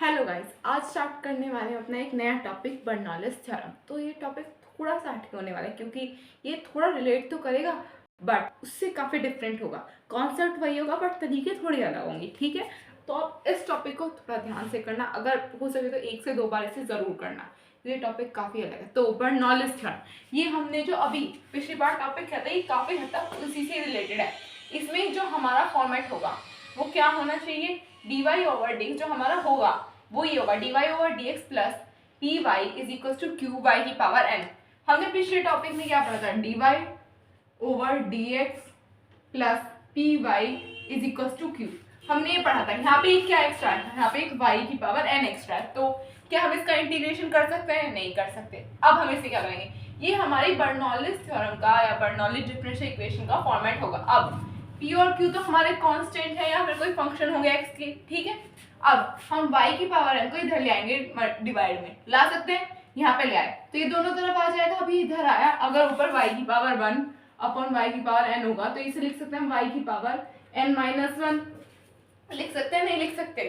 Hello guys, आज start करने वाले हैं अपना एक नया टॉपिक बर्नौलीज थ्योरम। तो ये टॉपिक थोड़ा सा हटके होने वाला है क्योंकि ये थोड़ा रिलेट तो करेगा बट उससे काफ़ी डिफरेंट होगा। कॉन्सेप्ट वही होगा बट तरीके थोड़े अलग होंगे, ठीक है। तो आप इस टॉपिक को थोड़ा ध्यान से करना, अगर हो सके तो 1 से 2 बार इसे ज़रूर करना। ये टॉपिक काफ़ी अलग है। तो बर्नौलीज थ्योरम, ये हमने जो अभी पिछली बार टॉपिक किया था, ये काफ़ी हद तक उसी से रिलेटेड है। इसमें जो हमारा फॉर्मेट होगा वो क्या होना चाहिए, डी वाई ओवर डी जो हमारा होगा वो ये होगा D Y over D x plus P Y is equal to Q Y की पावर एन। हमने पिछले टॉपिक में क्या पढ़ा था, D Y over D x plus P Y is equal to Q. हमने ये पढ़ा था। यहाँ पे क्या एक्स्ट्रा है, यहाँ पे एक वाई की पावर एन एक्स्ट्रा है। तो क्या हम इसका इंटीग्रेशन कर सकते हैं? नहीं कर सकते। अब हम इसे क्या करेंगे, ये हमारी बर्नौलीज थ्योरम का या बर्नौलीज डिफरेंशियल इक्वेशन का फॉर्मेट होगा। अब पी और क्यू तो हमारे कांस्टेंट है या फिर कोई फंक्शन हो गया एक्स की, ठीक है। अब हम y की पावर n को इधर ले आएंगे, डिवाइड में ला सकते हैं, यहाँ पे ले आए तो ये दोनों तरफ आ जाएगा। अभी इधर आया, अगर ऊपर y की पावर 1 अपॉन y की पावर n होगा तो इसे लिख सकते हैं y की पावर n माइनस 1। लिख सकते हैं? नहीं लिख सकते?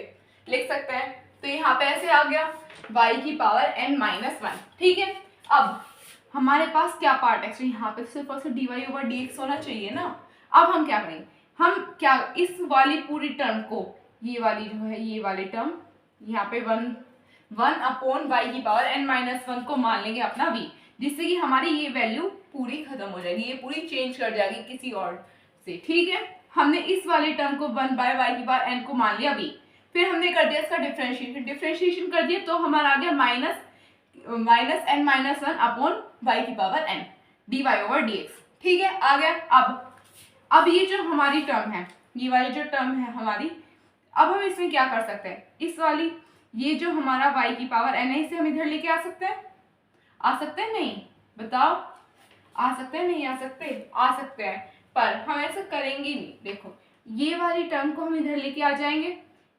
लिख सकते हैं। तो यहाँ पे ऐसे आ गया y की पावर n माइनस 1, ठीक है। अब हमारे पास क्या पार्ट है, एक्चुअली यहाँ पे सिर्फ और सिर्फ D Y over D X होना चाहिए ना। अब हम क्या करेंगे, हम क्या इस वाली पूरी टर्म को, ये वाली जो है ये वाली टर्म यहाँ पे 1 अपॉन वाई की पावर n माइनस 1 को मान लेंगे अपना v, जिससे कि हमारी ये वैल्यू पूरी खत्म हो जाएगी, ये पूरी चेंज कर जाएगी किसी और से, ठीक है। हमने इस वाली टर्म को 1 बाय वाई की पावर n को मान लिया v, फिर हमने कर दिया इसका डिफरेंशिएशन कर दिया तो हमारा आ गया minus n minus 1 upon Y की power n D Y over D x, ठीक है, आ गया। अब ये जो हमारी टर्म है, ये वाली जो टर्म है हमारी, अब हम इसमें क्या कर सकते हैं, इस वाली ये जो हमारा y की पावर n है इसे हम इधर लेके आ सकते हैं? आ सकते हैं? नहीं, बताओ, आ सकते हैं? नहीं आ सकते? आ सकते हैं, पर हम ऐसा करेंगे नहीं। देखो ये वाली टर्म को हम इधर लेके आ जाएंगे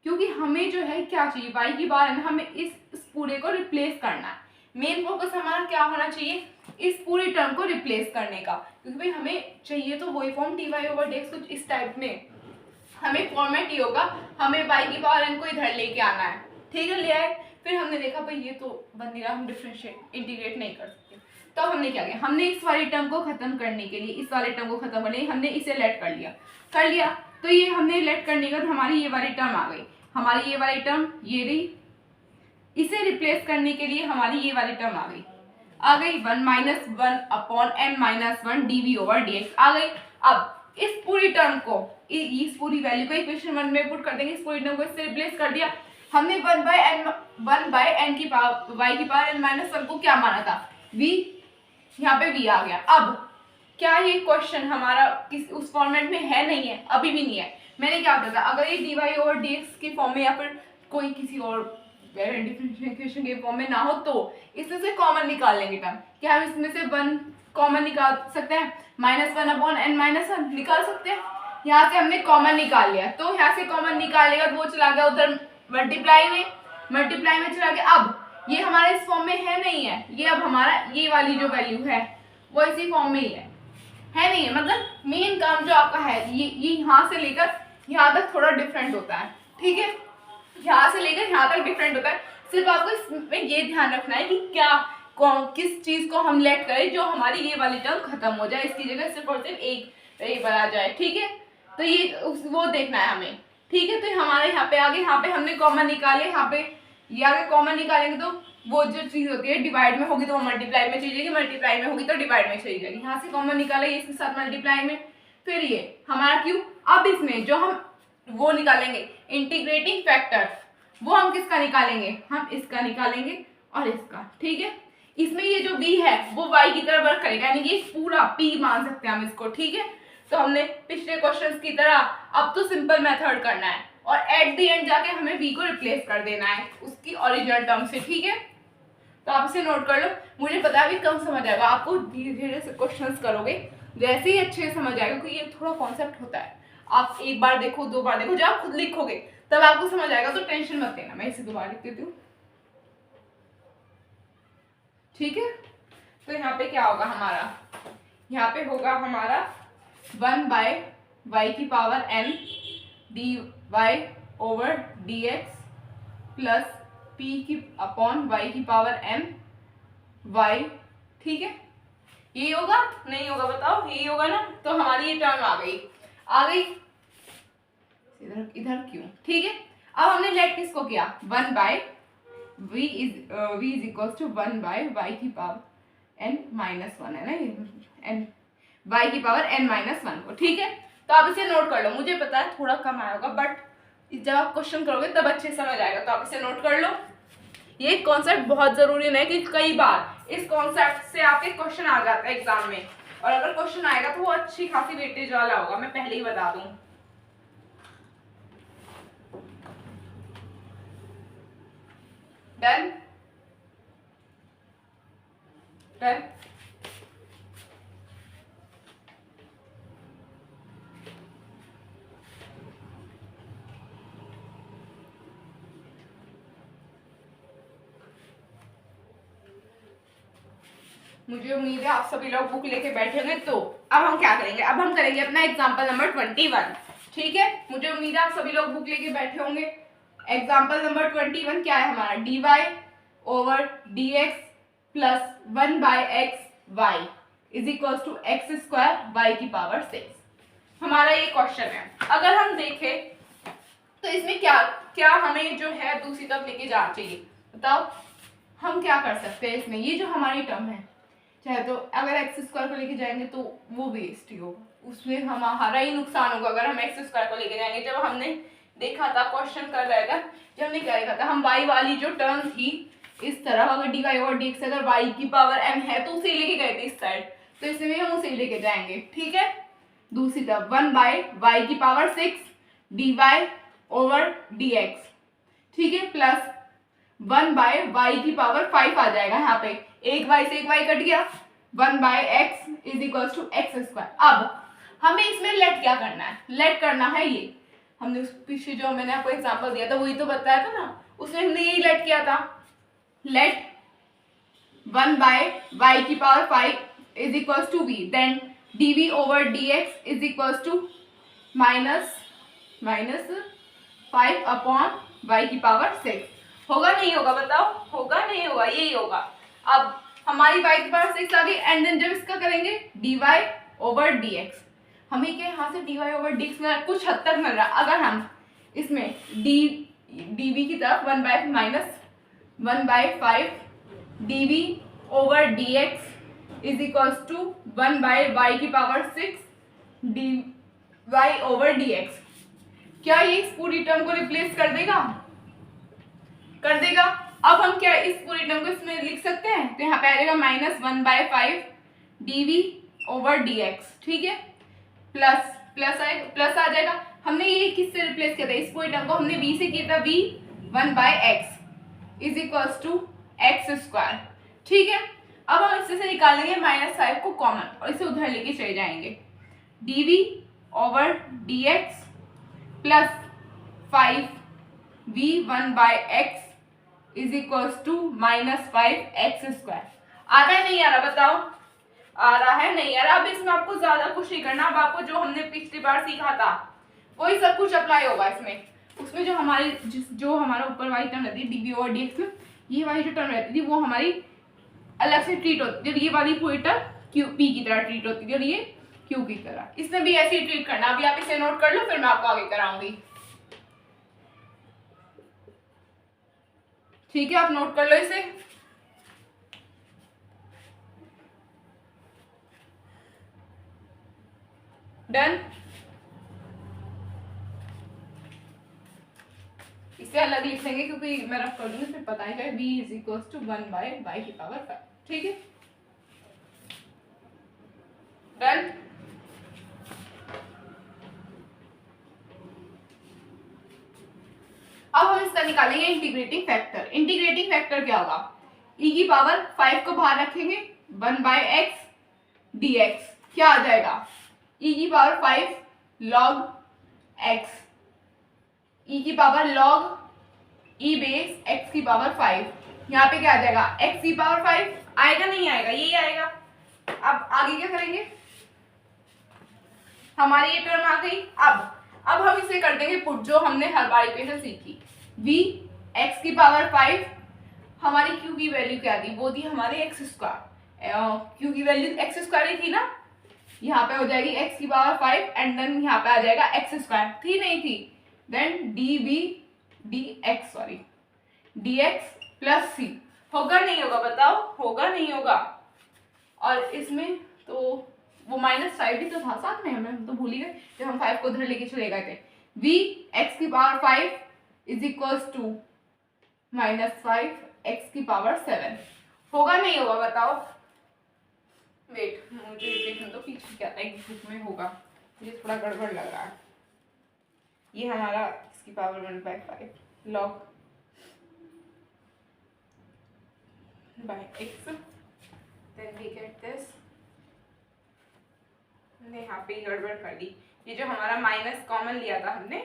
क्योंकि हमें जो है क्या चाहिए, y की पावर n, हमें इस पूरे को रिप्लेस करना है। मेन फोकस हमारा क्या होना चाहिए, इस पूरी टर्म को रिप्लेस करने का, क्योंकि भाई हमें चाहिए तो वही form D Y over D X कुछ इस टाइप में। हमें फॉर्मेट ये होगा, हमें y की पावर n को इधर लेके आना है, ठीक है, ले आए। फिर हमने देखा भाई ये तो बन नहीं रहा, हम डिफरेंशिएट इंटीग्रेट नहीं कर सकते, तो हमने क्या किया, हमने इस वाली टर्म को खत्म करने के लिए, इस वाले टर्म को खत्म करने के लिए हमने इसे लेट कर लिया। तो ये हमने लेट करने के बाद हमारी ये वाली टर्म आ गई, हमारी ये वाली टर्म ये रही, इसे रिप्लेस करने के लिए हमारी ये वाली टर्म आ गई 1 minus 1 upon n minus 1 D V over D X आ गई। अब इस पूरी टर्म को, इस पूरी वैल्यू को इक्वेशन 1 में पुट कर देंगे, इस पूरी टर्म को इससे रिप्लेस कर दिया। हमने 1 बाय n की पावर y की पावर n माइनस 1 को क्या माना था, v, यहाँ पे v आ गया। अब क्या ये क्वेश्चन हमारा किस उस फॉर्मेट में है? नहीं है, अभी भी नहीं है। मैंने क्या बताया था, अगर ये D Y over D X के फॉर्म में या फिर कोई किसी और डिफरेंशियल इक्वेशन के फॉर्म में ना हो तो इसमें से कॉमन निकाल लेंगे टर्म। क्या हम इसमें से 1 कॉमन निकाल सकते हैं? -1 अपॉन n माइनस 1 निकाल सकते हैं। यहाँ से हमने कॉमन निकाल लिया, तो यहाँ से कॉमन निकालेगा वो चला गया उधर मल्टीप्लाई में चला गया। अब ये हमारे इस फॉर्म में है नहीं है, ये अब हमारा ये वाली जो वैल्यू है वो इसी फॉर्म में ही है नहीं है। मतलब मेन काम जो आपका है ये यहाँ से लेकर यहाँ तक थोड़ा डिफरेंट होता है, ठीक है, यहाँ से लेकर यहाँ तक डिफरेंट होता है। सिर्फ आपको इसमें ये ध्यान रखना है कि क्या किस चीज को हम लेट करें जो हमारी ये वाली टर्म खत्म हो जाए, इसकी जगह सिर्फ और सिर्फ एक वेरिएबल आ जाए, ठीक है। तो ये वो देखना है हमें, ठीक है। तो हमारे यहाँ पे आगे, यहाँ पे हमने कॉमन निकाले, यहाँ पे ये आगे कॉमन निकालेंगे तो वो जो चीज होती है डिवाइड में होगी तो वो मल्टीप्लाई में चली जाएगी, मल्टीप्लाई में होगी तो डिवाइड में चली जाएगी। यहाँ से कॉमन निकाले इसके साथ मल्टीप्लाई में, फिर ये हमारा क्यू। अब इसमें जो हम वो निकालेंगे इंटीग्रेटिंग फैक्टर, वो हम किसका निकालेंगे, हम इसका निकालेंगे और इसका, ठीक है। इसमें ये जो v है वो y की तरह वर्क करेगा, यानी कि पूरा p मान सकते हैं हम इसको, ठीक है। तो हमने पिछले क्वेश्चंस की तरह अब तो सिंपल मेथड करना है और एट द एंड जाके हमें v को रिप्लेस कर देना है उसकी ओरिजिनल टर्म से, ठीक है। तो आप इसे नोट कर लो, मुझे पता है भी कम समझ आएगा, आपको धीरे धीरे से क्वेश्चंस करोगे जैसे ही अच्छे से समझ आएगा, क्योंकि ये थोड़ा कॉन्सेप्ट होता है। आप एक बार देखो, 2 बार देखो, जब आप खुद लिखोगे तब आपको समझ आएगा, तो टेंशन मत लेना। मैं इसे दोबारा लिख देती हूँ, ठीक है। तो यहाँ पे क्या होगा हमारा, यहाँ पे होगा हमारा 1 बाय y की power n D Y over D x plus P की अपॉन वाई की पावर एन वाई, ठीक है। ये होगा नहीं होगा बताओ, यही होगा ना। तो हमारी ये टर्म आ गई इधर इधर क्यों, ठीक है। अब हमने लेट किसको किया, 1 by v is equal to 1 by y की पावर n माइनस 1 है ना, ये n y की पावर n माइनस 1 को, ठीक है। तो आप इसे नोट कर लो, मुझे पता है थोड़ा कम आया होगा बट जब आप क्वेश्चन करोगे तब अच्छे समझ आएगा, तो आप इसे नोट कर लो। ये कॉन्सेप्ट बहुत जरूरी नहीं कि कई बार इस कॉन्सेप्ट से आपके क्वेश्चन आ जाता है एग्जाम में, और अगर क्वेश्चन आएगा तो वो अच्छी खासी वेटेज वाला होगा, मैं पहले ही बता दूं। Done done. मुझे उम्मीद है आप सभी लोग बुक लेके बैठे होंगे। तो अब हम क्या करेंगे, अब हम करेंगे अपना एग्जाम्पल नंबर 21, ठीक है। मुझे उम्मीद है आप सभी लोग बुक लेके बैठे होंगे। एग्जाम्पल नंबर 21 क्या है हमारा, dy over dx plus 1 by x y is equal to x square y की पावर 6। हमारा ये क्वेश्चन है। अगर हम देखें तो इसमें क्या क्या हमें जो है दूसरी तरफ लेके जाना चाहिए, बताओ। हम क्या कर सकते हैं इसमें, ये जो हमारी टर्म है, चाहे तो अगर एक्स स्क्वायर को लेके जाएंगे तो वो वेस्ट ही होगा, उसमें हमारा ही नुकसान होगा अगर हम एक्स स्क्वायर को लेके जाएंगे। जब हमने देखा था क्वेश्चन कर रहा था, जब हमने क्या देखा था, हम वाई वाली जो टर्म थी इस तरफ, अगर डी वाई और डी एक्स अगर वाई की पावर एन है तो उसे लेके गए थे इस साइड, तो इसमें भी हम उसे लेके जाएंगे, ठीक है। दूसरी तरफ 1 बाय वाई की power 6 d Y over D x, ठीक है, प्लस 1 बाय वाई की पावर 5 आ जाएगा। यहाँ पे एक वाई से एक वाई कट गया, 1 by x is equal to x square. अब हमें इसमें लेट क्या करना है, लेट करना है ये हमने उस पीछे जो मैंने आपको एग्जांपल दिया था वही तो बताया था ना, उसमें हमने यही लेट किया था। लेट 1 बाय वाई की power 5 is equal to v, then dv over dx is equal to minus 5 upon Y की पावर 6। होगा नहीं होगा बताओ, होगा नहीं होगा, यही होगा। अब हमारी वाई की पावर 6 आ गई, एंड देन जब इसका करेंगे dy ओवर dx, हमें क्या यहाँ से dy ओवर dx में कुछ हद तक मिल रहा है। अगर हम इसमें dv की तरफ 1 by minus 1 by 5 dv over dx is equal to 1 by y की पावर 6 dy ओवर dx, क्या ये इस पूरी टर्म को रिप्लेस कर देगा, कर देगा। अब हम क्या इस पूरी टर्म को इसमें लिख सकते हैं, तो यहाँ पे आ जाएगा minus 1 by 5 dv over dx, ठीक है, प्लस प्लस आ जाएगा। हमने ये किससे रिप्लेस किया था, इस पूरी टर्म को हमने v से किया था, v 1 by x is equal to x square, ठीक है। अब हम इससे से निकालेंगे -5 को कॉमन और इसे उधर लेके चले जाएंगे, dv over dx plus 5 v 1 by x is equal to -5 X square. आ रहा है नहीं आ रहा बताओ, आ रहा है नहीं आ रहा। अब इसमें आपको ज्यादा कुछ नहीं करना, अब आपको जो हमने पिछली बार सीखा था वही सब कुछ अप्लाई होगा इसमें। उसमें जो हमारी जो हमारा ऊपर वाली टर्म रहती है dv ओवर dx में, ये वाली जो टर्म रहती थी वो हमारी अलग से ट्रीट होती है, ये वाली पूरी टर्म क्यू पी की तरह ट्रीट होती है और ये क्यू की तरह, इसमें भी ऐसे ही ट्रीट करना। अभी आप इसे नोट कर लो, फिर मैं आपको आगे कराऊंगी, ठीक है। आप नोट कर लो इसे। डन। इसे अलग लिखेंगे क्योंकि मैं रफ कर दूंगी, फिर पता ही जाए v is equal to 1 by y की पावर 5, ठीक है। डन। अब हम इसका निकालेंगे इंटीग्रेटिंग फैक्टर। इंटीग्रेटिंग फैक्टर क्या होगा, e की पावर 5 को बाहर रखेंगे, 1 बाय एक्स dx, क्या आ जाएगा, e की पावर 5 log x, e की power log e base x की पावर 5, यहाँ पे क्या आ जाएगा x की पावर 5 आएगा नहीं आएगा, यही आएगा। अब आगे क्या करेंगे, हमारी ये टर्म आ गई। अब हम इसे कर देंगे पुट, जो हमने हर बार इक्वेशन सीखी, v x की पावर 5 हमारी क्यू की वैल्यू क्या थी, वो थी हमारे एक्स स्क्वायर, क्यू की वैल्यू एक्स स्क्वायर ही थी ना, यहाँ पे हो जाएगी एक्स की पावर 5 एंड देन यहाँ पे आ जाएगा एक्स स्क्वायर, थी नहीं थी, then D B D X sorry D x plus C, होगा नहीं होगा बताओ, होगा नहीं होगा। और इसमें तो वो -5 भी तो था साथ में, हमें तो भूल ही गए जब हम 5 को उधर लेके चले गए थे। v x की power 5 is equals to -5 x की पावर 7, होगा नहीं होगा बताओ। वेट मुझे देखने तो पीछे क्या था, एक बुक में होगा, मुझे थोड़ा गड़बड़ लग रहा है। ये हमारा x की power 1/5 log by x, then we get this, हमने यहाँ पे गड़बड़ कर दी, ये जो हमारा माइनस कॉमन लिया था हमने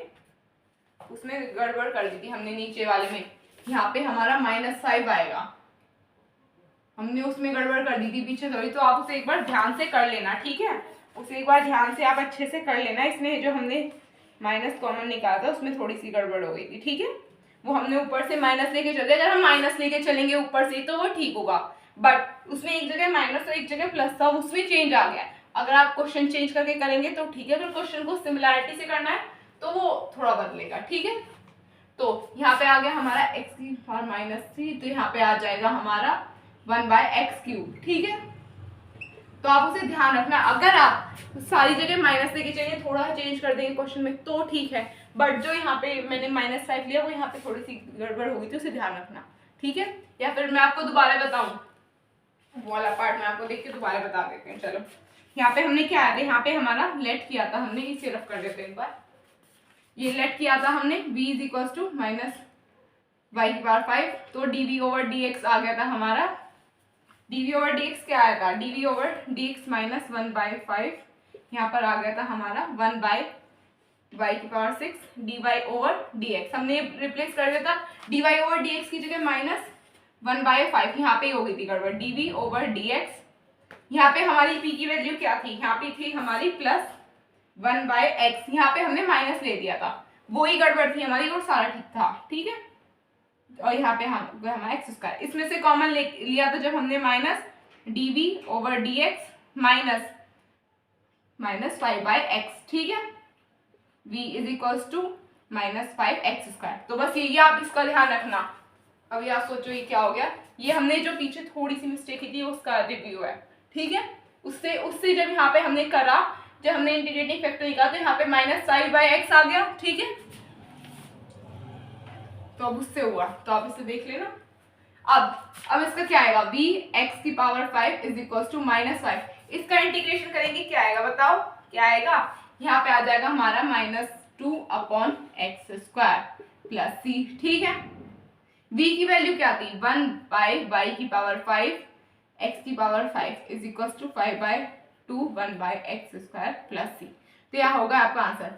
उसमें गड़बड़ कर दी थी हमने नीचे वाले में, यहाँ पे हमारा -5 आएगा, हमने उसमें गड़बड़ कर दी थी पीछे थोड़ी, तो आप उसे एक बार ध्यान से कर लेना, ठीक है, उसे एक बार ध्यान से आप अच्छे से कर लेना। इसमें जो हमने माइनस कॉमन निकाला था उसमें थोड़ी सी गड़बड़ हो गई थी, ठीक है, वो हमने ऊपर से माइनस लेके चलते, अगर हम माइनस लेके चलेंगे ऊपर से तो वो ठीक होगा, बट उसमें एक जगह माइनस और एक जगह प्लस था, उसमें चेंज आ गया। अगर आप क्वेश्चन चेंज करके करेंगे तो ठीक है, अगर क्वेश्चन को सिमिलैरिटी से करना है तो वो थोड़ा बदलेगा, ठीक है। तो यहाँ पे आ गया हमारा x की पावर -3, तो यहाँ पे आ जाएगा हमारा 1/x³, ठीक है। तो आप उसे ध्यान रखना, अगर आप सारी जगह माइनस लेके चलिए, थोड़ा चेंज कर देंगे क्वेश्चन में तो ठीक है, बट जो यहाँ पे मैंने -5 लिया वो यहाँ पे थोड़ी सी गड़बड़ हो गई थी, उसे ध्यान रखना, ठीक है। या फिर मैं आपको दोबारा बताऊं, वो वाला पार्ट मैं आपको देख के दोबारा बता देते हैं। चलो यहाँ पे हमने क्या आया था, यहाँ पे हमारा लेट किया था हमने, इसे रफ कर देते हैं एक बार, ये लेट किया था हमने v is equal to -y की पावर 5, तो dv/dx आ गया था हमारा, dv/dx क्या आया था, dv/dx -1/5, यहाँ पर आ गया था हमारा 1/y की पावर 6 dy/dx, हमने रिप्लेस कर दिया था dy/dx की जगह -1/5, यहाँ पे हो गई थी गड़बड़, dv/dx, यहाँ पे हमारी p की वैल्यू क्या थी, यहाँ पे थी हमारी +1/x, यहाँ पे हमने माइनस ले दिया था, वो ही गड़बड़ थी हमारी और सारा ठीक था, ठीक है। और यहाँ पे हमारा x², इसमें से कॉमन लिया था जब हमने -dv/dx -5/x, ठीक है, v is equals to -5x²। तो बस ये आप इसका ध्यान रखना। अभी आप सोचो ये क्या हो गया, ये हमने जो पीछे थोड़ी सी मिस्टेक की थी उसका रिव्यू है, ठीक है। उससे जब यहाँ पे हमने करा, जब हमने इंटीग्रेटिंग फैक्टर निकाला तो यहाँ पे -5/x आ गया, ठीक है, तो अब उससे हुआ, तो आप इसे देख लेना। अब इसका क्या आएगा, v x की पावर 5 इज इक्वल टू -5, इसका इंटीग्रेशन करेंगे क्या आएगा बताओ, क्या आएगा, यहाँ पे आ जाएगा हमारा -2/x² प्लस c, ठीक है। v की वैल्यू क्या थी, 1/y की पावर 5 x की power 5 is equal to 5/2 1/x² plus c, तो यह होगा आपका आंसर।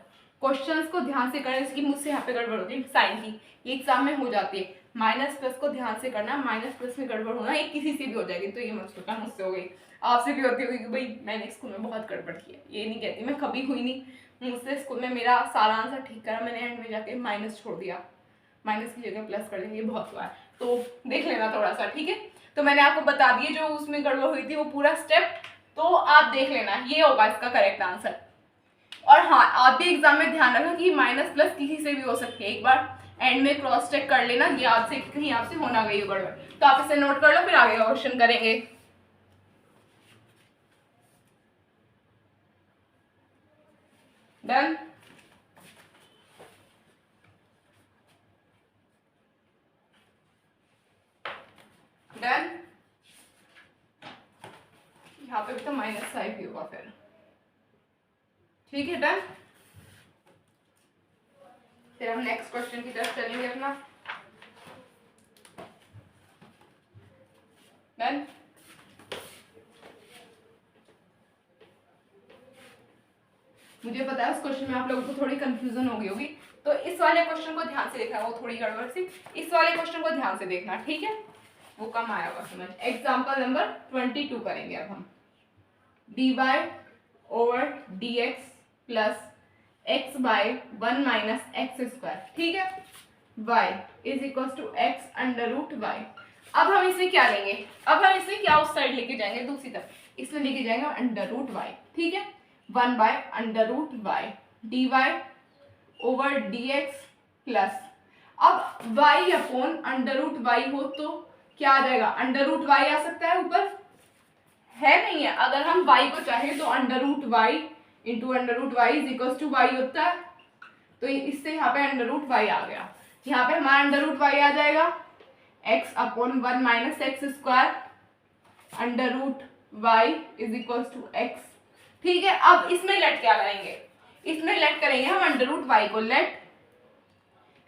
क्वेश्चंस को ध्यान से करना, इसकी मुझसे यहाँ पे गड़बड़ होती है साइन की, ये एग्जाम में हो जाती है, माइनस प्लस को ध्यान से करना, माइनस प्लस में गड़बड़ होना ये किसी से भी हो जाएगी, तो ये मत सोचना मुझसे हो गई, आपसे भी होती होगी कि भाई मैंने स्कूल में बहुत गड़बड़ किया, ये नहीं कहती मैं, कभी हुई नहीं मुझसे, स्कूल में मेरा सारा आंसर ठीक करा, मैंने एंड में जाके माइनस छोड़ दिया, माइनस की जगह प्लस कर देंगे, ये बहुत हुआ है, तो देख लेना थोड़ा सा, ठीक है। तो मैंने आपको बता दिए जो उसमें गड़बड़ हुई थी वो पूरा स्टेप, तो आप देख लेना, ये होगा इसका करेक्ट आंसर। और हाँ, आप भी एग्जाम में ध्यान रखना कि माइनस प्लस किसी से भी हो सकती है, एक बार एंड में क्रॉस चेक कर लेना, ये आपसे कहीं आपसे होना गई हो गड़बड़, तो आप इसे नोट कर लो, फिर आगे क्वेश्चन करेंगे। डन, डन, यहाँ पे भी तो -5 ही होगा फिर, ठीक है, डन। फिर हम नेक्स्ट क्वेश्चन की तरफ चलेंगे अपना, डन। मुझे पता है उस क्वेश्चन में आप लोगों को थोड़ी कंफ्यूजन हो गई होगी, तो इस वाले क्वेश्चन को ध्यान से देखना, वो थोड़ी गड़बड़ सी, इस वाले क्वेश्चन को ध्यान से देखना, ठीक है, वो कम आया होगा समझ। एग्जाम्पल नंबर 22 करेंगे अब हम, dy/dx प्लस x/1 - x², ठीक है, y is equal to x √y। अब हम इसमें क्या लेंगे, अब हम इसमें क्या उस साइड लेके जाएंगे, दूसरी तरफ, इसमें लेके जाएंगे अंडर रूट वाई, ठीक है, 1 by under root y d Y over D x plus, अब y upon under root y हो तो क्या आ जाएगा, अंडर रूट वाई आ सकता है ऊपर, है नहीं है, अगर हम y को चाहे तो under root y into under root y is equal to y होता है, तो इससे यहाँ पे अंडर रूट वाई आ गया, यहाँ पे हमारा अंडर रूट वाई आ जाएगा x upon 1 minus x square under root y is equal to x, ठीक है। अब इसमें लेट क्या करेंगे, इसमें लेट करेंगे हम अंडर रूट वाई को, let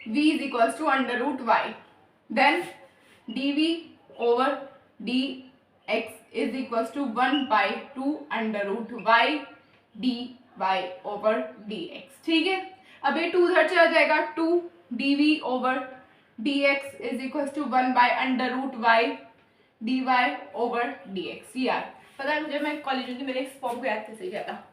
v is equal to under root y, then dv over dx is equal to 1/2 under root y dy over dx, ठीक है। अब ये 2 उधर चला जाएगा, 2 dv over dx is equal to 1 by under root y dy over dx। यार पता है मुझे, मैं कॉलेज में मेरे इस फॉर्म को याद कैसे किया था,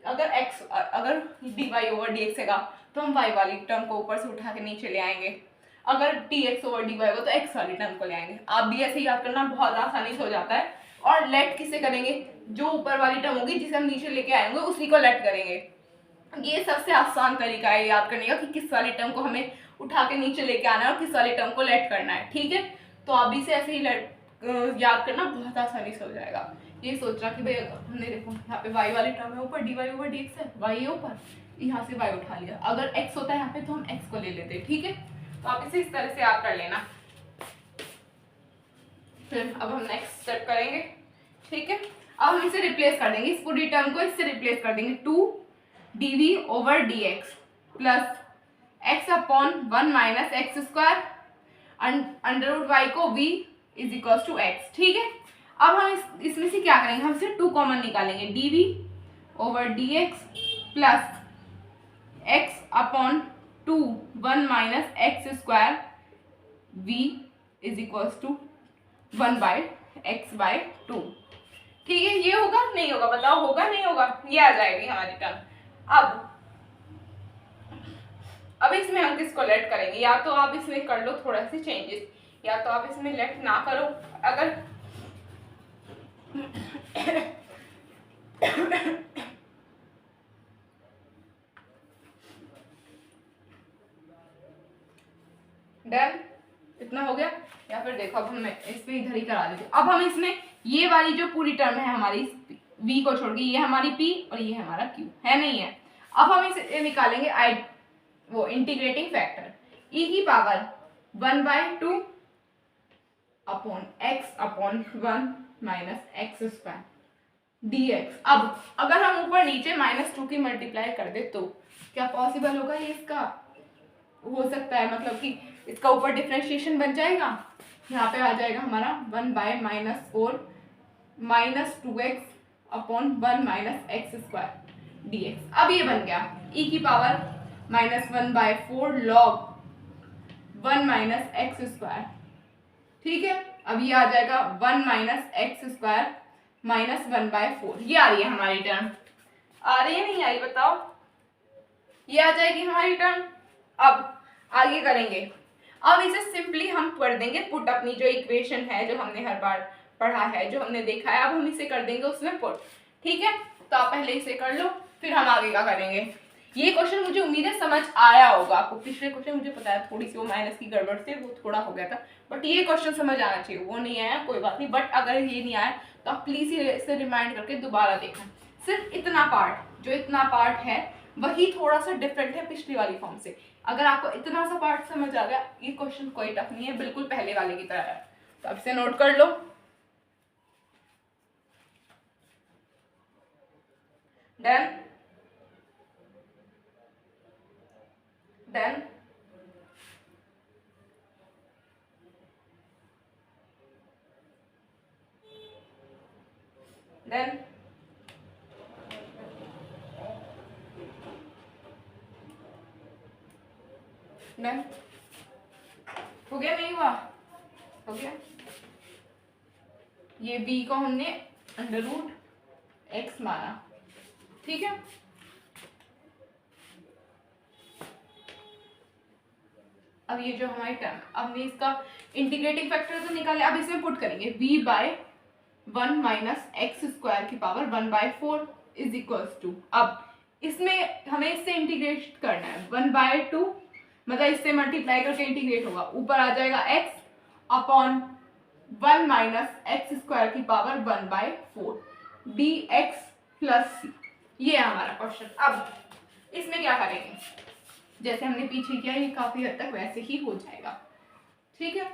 अगर dy ओवर dx हैगा तो हम y वाली टर्म को ऊपर से उठा के नीचे ले आएंगे, अगर dx ओवर dy होगा तो x वाली टर्म को ले आएंगे। आप भी ऐसे ही याद करना, बहुत आसानी से हो जाता है। और लेट किससे करेंगे, जो ऊपर वाली टर्म होगी जिसे हम नीचे लेके आएंगे उसी को लेट करेंगे। ये सबसे आसान तरीका है याद करने का कि किस वाली टर्म को हमें उठा के नीचे लेके आना है और किस वाली टर्म को लेट करना है, ठीक है। तो आप भी से ऐसे ही याद करना, बहुत आसानी से हो जाएगा। ये सोच रहा कि भाई हमने देखो यहाँ पे y वाली टर्म है ऊपर, dy ओवर dx है, y है ऊपर, यहाँ से y उठा लिया, अगर x होता है यहाँ पे तो हम x को ले लेते, ठीक है। तो आप इसे इस तरह से याद कर लेना। फिर अब हम नेक्स्ट स्टेप करेंगे, ठीक है। अब हम इसे रिप्लेस कर देंगे, इस पूरी टर्म को इससे रिप्लेस कर देंगे, 2 dv over dx plus x upon 1 minus x square under root y को v is equal to x, ठीक है। अब हम इसमें से क्या करेंगे, हम सिर्फ 2 कॉमन निकालेंगे, dv over dx plus x upon 2 1 minus x square v is equal to 1 by x by 2, ठीक है। ये होगा नहीं होगा, बताओ होगा नहीं होगा, ये आ जाएगी हमारी टर्म। अब इसमें हम किसको लेट करेंगे, या तो आप इसमें कर लो थोड़ा सी चेंजेस, या तो आप इसमें लेट ना करो, अगर डन, इतना हो गया। या फिर देखो अब हम इसमें इधर ही करा देते, अब हम इसमें ये वाली जो पूरी टर्म है हमारी v को छोड़ के, ये हमारी p और ये हमारा q है नहीं है। अब हम इसे निकालेंगे वो इंटीग्रेटिंग फैक्टर, e की power 1/2 upon x upon 1 minus x square dx। अब अगर हम ऊपर नीचे -2 की मल्टीप्लाई कर दे तो क्या पॉसिबल होगा, ये इसका हो सकता है, मतलब कि इसका ऊपर डिफरेंशिएशन बन जाएगा, यहाँ पे आ जाएगा हमारा 1 by -4 minus 2x upon 1 minus x square dx। अब ये बन गया e की power -1/4 log 1 minus x square, ठीक है। अब ये आ जाएगा 1 माइनस एक्स स्क्वायर माइनस 1/4, ये आ रही है हमारी टर्म, आ रही है नहीं आई बताओ, ये आ जाएगी हमारी टर्म। अब आगे करेंगे, अब इसे सिंपली हम कर देंगे पुट, अपनी जो इक्वेशन है जो हमने हर बार पढ़ा है, जो हमने देखा है, अब हम इसे कर देंगे उसमें पुट, ठीक है। तो आप पहले इसे कर लो, फिर हम आगे का करेंगे। ये क्वेश्चन मुझे उम्मीद है समझ आया होगा आपको, पिछले क्वेश्चन मुझे पता है थोड़ी सी वो माइनस की गड़बड़ से वो थोड़ा हो गया था, बट ये क्वेश्चन समझ आना चाहिए, वो नहीं आया कोई बात नहीं, बट अगर ये नहीं आया तो आप प्लीज इसे रिमाइंड करके दोबारा देखना। सिर्फ इतना पार्ट, जो इतना पार्ट है वही थोड़ा सा डिफरेंट है पिछली वाली फॉर्म से। अगर आपको इतना सा पार्ट समझ आ गया, ये क्वेश्चन कोई टफ नहीं है, बिल्कुल पहले वाले की तरह है। तो अब इसे नोट कर लो। डन, डन, डन, डन, हो गया नहीं हुआ, हो गया। ये b को हमने अंडर रूट x माना, ठीक है। अब ये जो हमारी टर्म, अब हमने इसका इंटीग्रेटिंग फैक्टर तो निकाले, अब इसमें पुट करेंगे v by 1 minus x square की पावर 1/4 इज इक्वल्स टू, अब इसमें हमें इससे इंटीग्रेट करना है 1/2, मतलब इससे मल्टीप्लाई करके इंटीग्रेट होगा, ऊपर आ जाएगा x upon 1 minus x square की पावर 1/4 dx प्लस c। ये है हमारा क्वेश्चन। अब इसमें क्या करेंगे, जैसे हमने पीछे किया ये काफी हद तक वैसे ही हो जाएगा, ठीक है।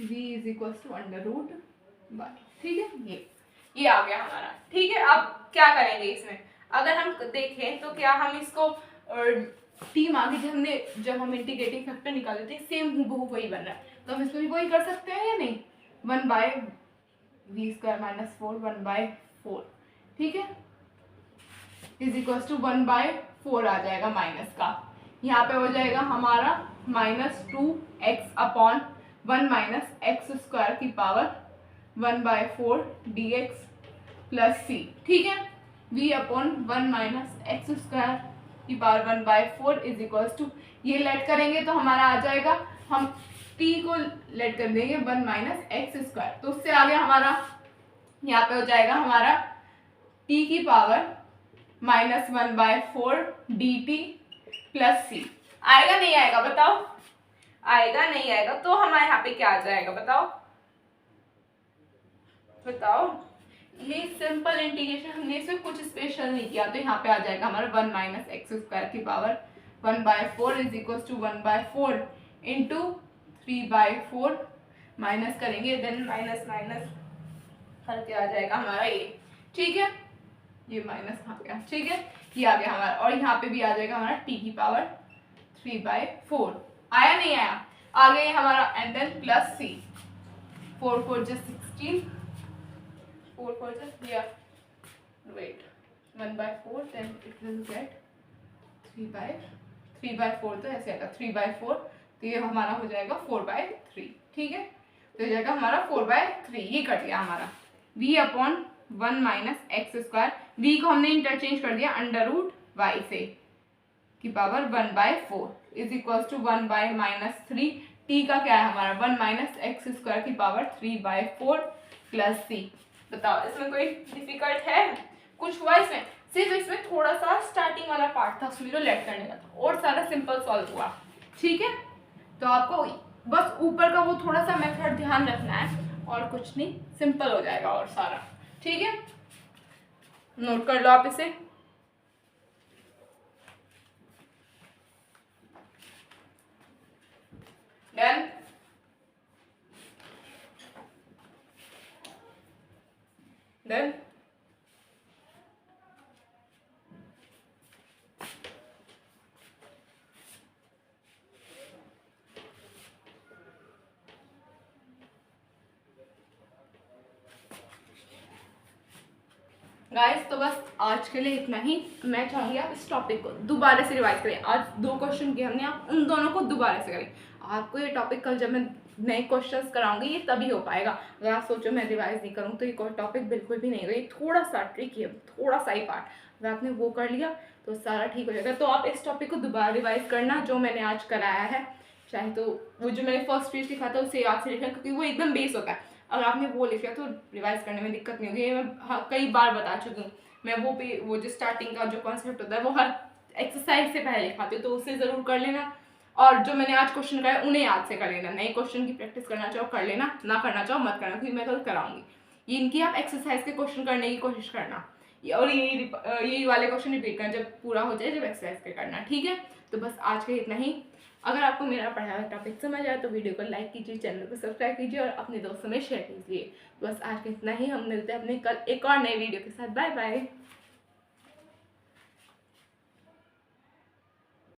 v is equal to under root by, ठीक है, ये आ गया हमारा, ठीक है। अब क्या करेंगे इसमें, अगर हम देखें तो क्या हम इसको टीम आगे जब हम इंटीग्रेटिंग फैक्टर निकाले थे सेम हूबहू वही बन रहा है, तो हम इसको भी वही कर सकते हैं या नहीं, 1/v² माइनस 4 1/4, ठीक है, इज इक्वल टू 1/4 आ जाएगा माइनस का, यहाँ पे हो जाएगा हमारा -2x upon 1 minus x square की पावर 1/4 dx प्लस c, ठीक है। v upon 1 minus x square की पावर 1/4 इज इक्वल टू, ये लेट करेंगे तो हमारा आ जाएगा, हम t को लेट कर देंगे 1 माइनस एक्स स्क्वायर, तो उससे आगे हमारा यहाँ पे हो जाएगा हमारा t की पावर -1/4 dt प्लस c। आएगा नहीं आएगा बताओ, आएगा नहीं आएगा, तो हमारे यहाँ पे क्या आ जाएगा बताओ, ये सिंपल इंटीग्रेशन, हमने इसमें कुछ स्पेशल नहीं किया, तो यहाँ पे आ जाएगा हमारा 1 माइनस एक्स स्क्वायर की power 1/4 is equal to 1/4 into 3/4 minus करेंगे, देन माइनस माइनस करके आ जाएगा हमारा ये, ठीक है, ये माइनस आ गया, ठीक है, ये आ गया हमारा, और यहाँ पे भी आ जाएगा हमारा t की पावर 3/4, आया नहीं आया, आ गया हमारा, and then plus c, 4 4 just 16, 4 4 just here, wait, 1/4 then it will get 3/4, तो ऐसे आएगा 3/4, तो ये हमारा हो जाएगा 4/3, ठीक है, तो ये जाएगा हमारा 4/3, ये कट गया हमारा v upon 1 minus x square, v को हमने इंटरचेंज कर दिया अंडर रूट y से की power 1/4 is equal to 1/-3, t का क्या है हमारा 1 माइनस एक्स स्क्वायर की पावर 3/4 प्लस c। बताओ इसमें कोई डिफिकल्ट है, कुछ हुआ इसमें, सिर्फ इसमें थोड़ा सा स्टार्टिंग वाला पार्ट था उसमें जो लेट करने का था, और सारा सिंपल सॉल्व हुआ, ठीक है। तो आपको बस ऊपर का वो थोड़ा सा मेथड ध्यान रखना है, और कुछ नहीं, सिंपल हो जाएगा और सारा, ठीक है, नोट कर लो आप इसे। डन, डन, गाइस, तो बस आज के लिए इतना ही। मैं चाहूँगी आप इस टॉपिक को दोबारा से रिवाइज करें, आज 2 क्वेश्चन किए हमने, आप उन दोनों को दोबारा से करें। आपको ये टॉपिक कल जब मैं नए क्वेश्चंस कराऊंगी ये तभी हो पाएगा, अगर आप सोचो मैं रिवाइज नहीं करूँ तो ये टॉपिक बिल्कुल भी नहीं होगा, ये थोड़ा सा ट्रिकी है, थोड़ा सा ही पार्ट, अगर आपने वो कर लिया तो सारा ठीक हो जाएगा। तो आप इस टॉपिक को दोबारा रिवाइज करना जो मैंने आज कराया है, चाहे तो वो जो मैंने फर्स्ट पेज लिखा था उसे याद से लिखना, क्योंकि वो एकदम बेस होता है, अगर आपने वो लिखा तो रिवाइज करने में दिक्कत नहीं होगी। ये मैं कई बार बता चुकी हूँ, मैं वो जो स्टार्टिंग का जो कॉन्सेप्ट होता है वो हर एक्सरसाइज से पहले लिखाती हूँ, तो उसे ज़रूर कर लेना, और जो मैंने आज क्वेश्चन कराया उन्हें याद से कर लेना। नए क्वेश्चन की प्रैक्टिस करना चाहो कर लेना, ना करना चाहो मत करना, क्योंकि मैं कल कराऊंगी। ये इनकी आप एक्सरसाइज के क्वेश्चन करने की कोशिश करना, और यही वाले क्वेश्चन रिपीट करना जब पूरा हो जाए, जब एक्सरसाइज के करना, ठीक है। तो बस आज के इतना ही। अगर आपको मेरा पढ़ाया हुआ टॉपिक समझ आए तो वीडियो को लाइक कीजिए, चैनल को सब्सक्राइब कीजिए और अपने दोस्तों में शेयर कीजिए। बस आज के इतना ही, हम मिलते हैं अपने कल एक और नए वीडियो के साथ। Bye bye.